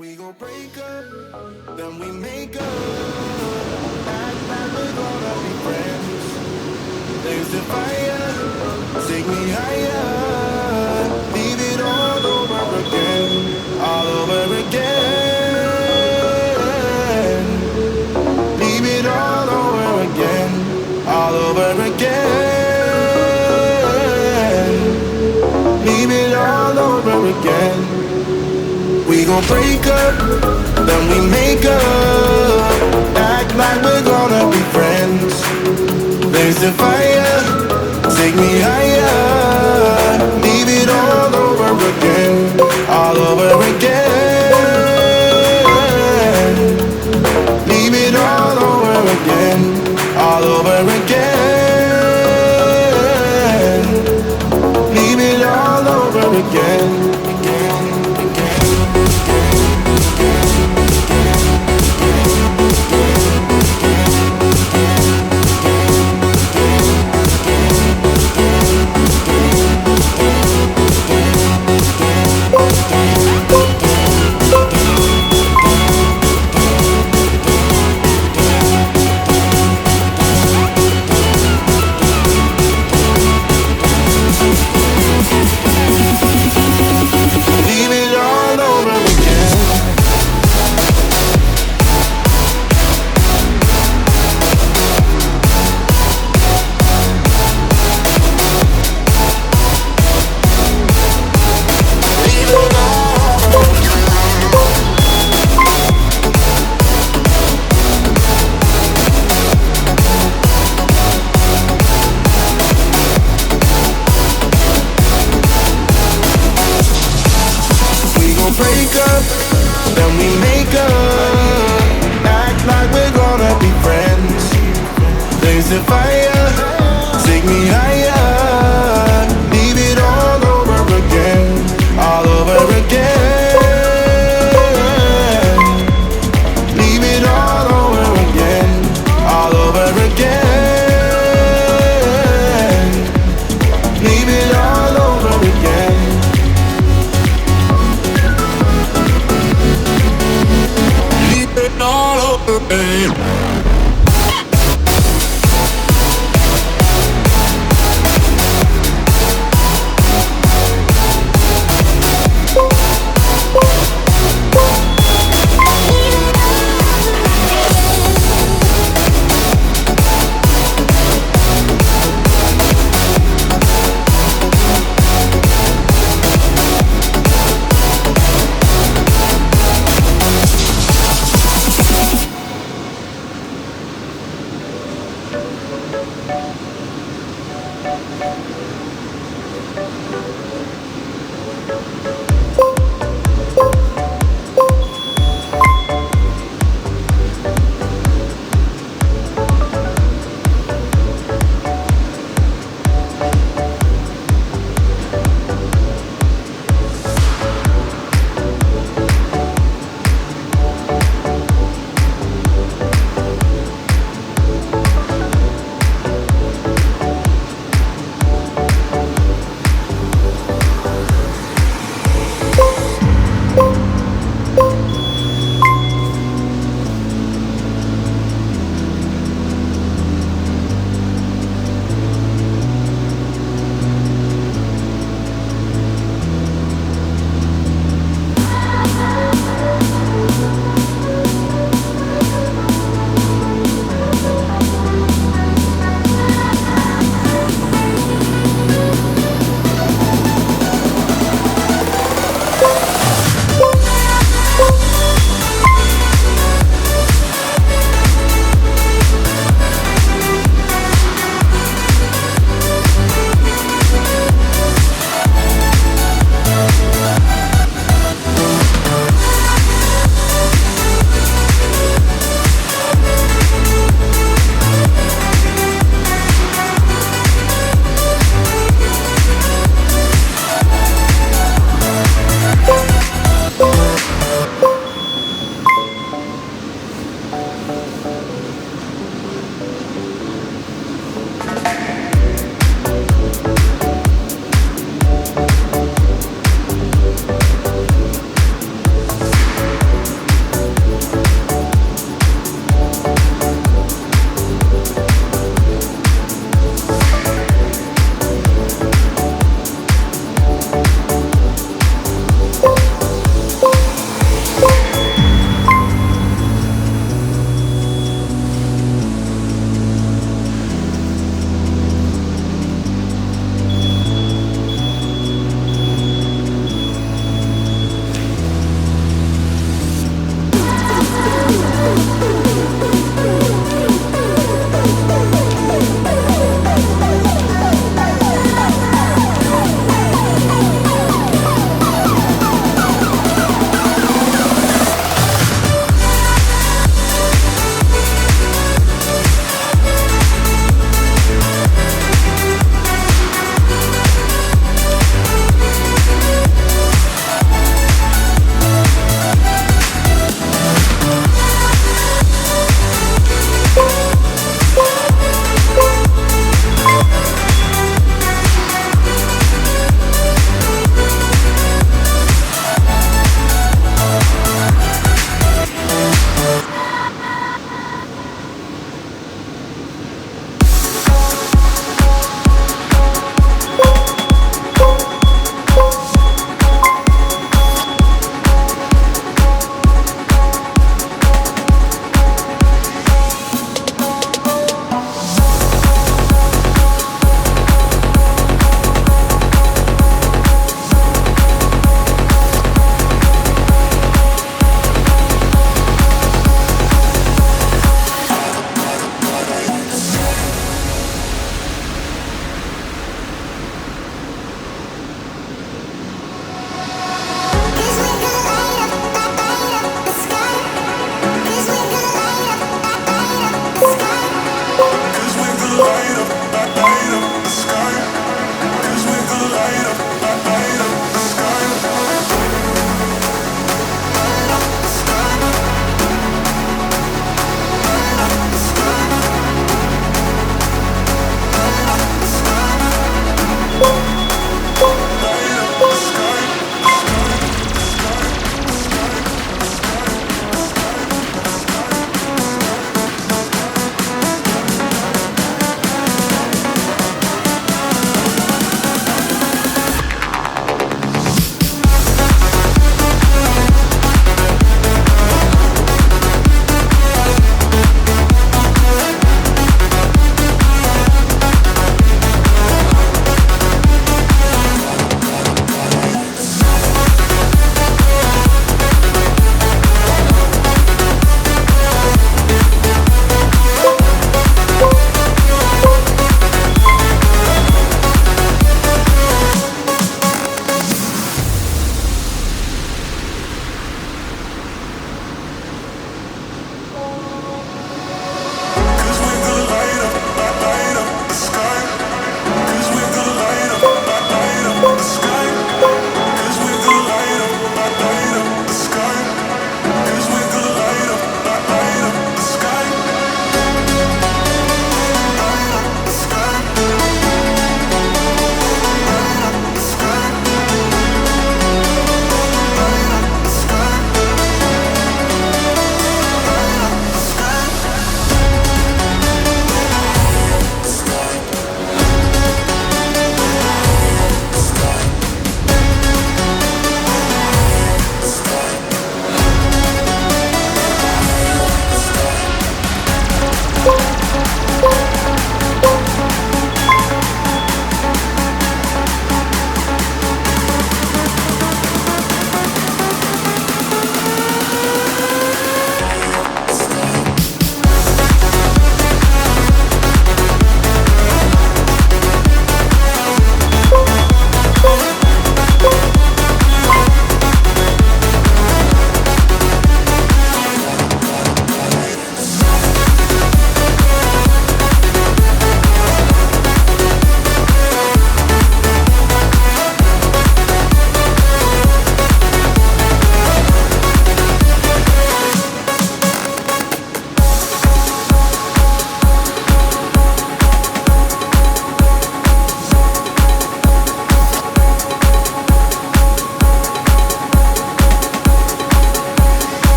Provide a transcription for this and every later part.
We gon' break up, then we make up. Act like we're gonna be friends. There's the fire, take me higher. Leave it all over again, all over again. Leave it all over again, all over again. Leave it all over again. We gon' break up, then we make up. Act like we're gonna be friends. There's the fire, take me higher. Leave it all over again, all over again. Leave it all over again, all over again. Leave it all over again. Break up, then we make up. Act like we're gonna be friends. There's a fire, take me higher. Leave it all over again, all over again. Leave it all over again, all over again. Leave it all over again. All over again.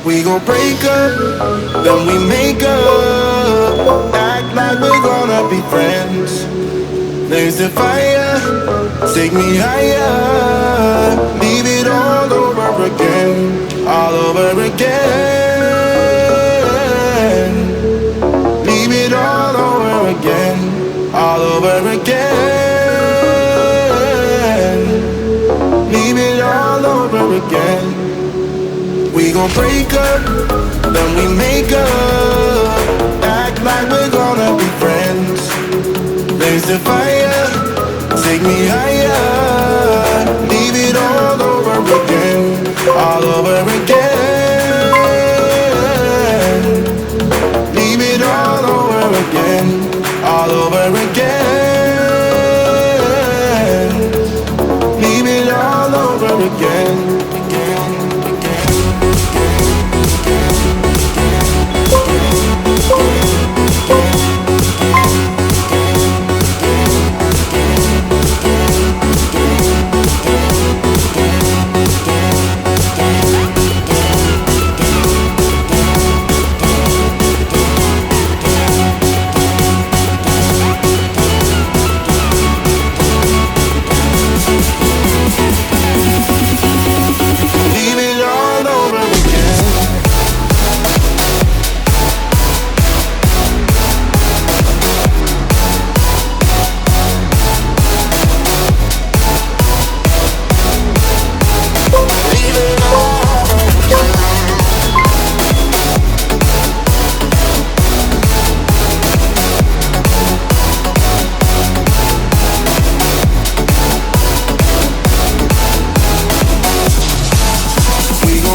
We gon' break up, then we make up. Act like we're gonna be friends. There's the fire, take me higher. Leave it all over again, all over again. Leave it all over again, all over again. Leave it all over again. We gon' break up, then we make up. Act like we're gonna be friends. There's the fire, take me higher. Leave it all over again, all over again. Leave it all over again, all over again. Leave it all over again, again, again.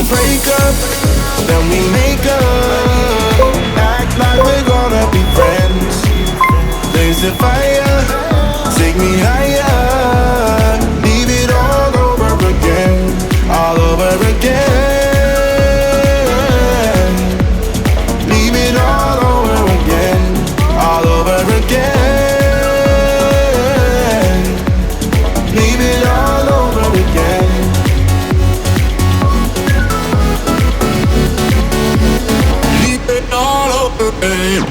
Break up, then we make up. Act like we're gonna be friends. There's the fire, take me higher. Leave it all over again, all over again. Leave it all over again, all over again. Leave it all over again. All over again.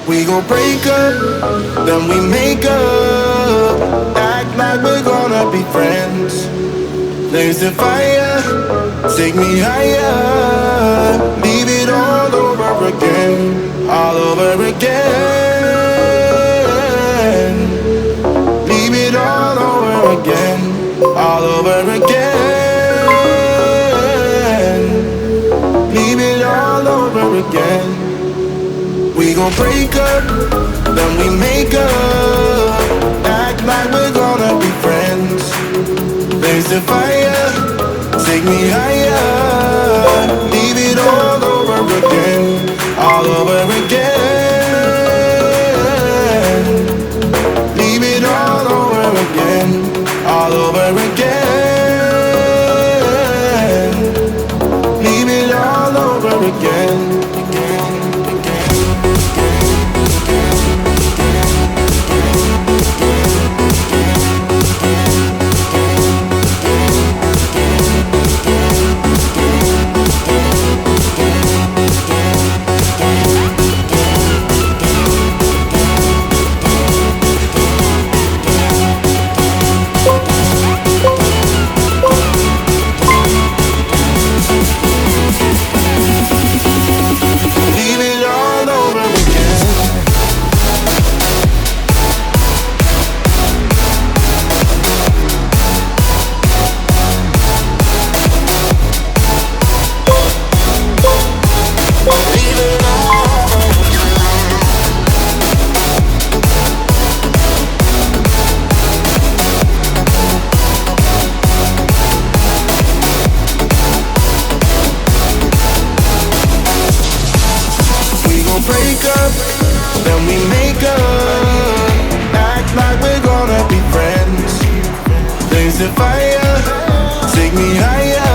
We gon' break up, then we make up. Act like we're gonna be friends. There's the fire, take me higher. Leave it all over again, all over again. Leave it all over again, all over again. Leave it all over again. We gon' break up, then we make up. Act like we're gonna be friends. There's the fire, take me higher. Leave it all over again, all over again. Leave it all over again, all over again. Leave it all over again. Break up, then we make up. Act like we're gonna be friends. There's the fire, take me higher.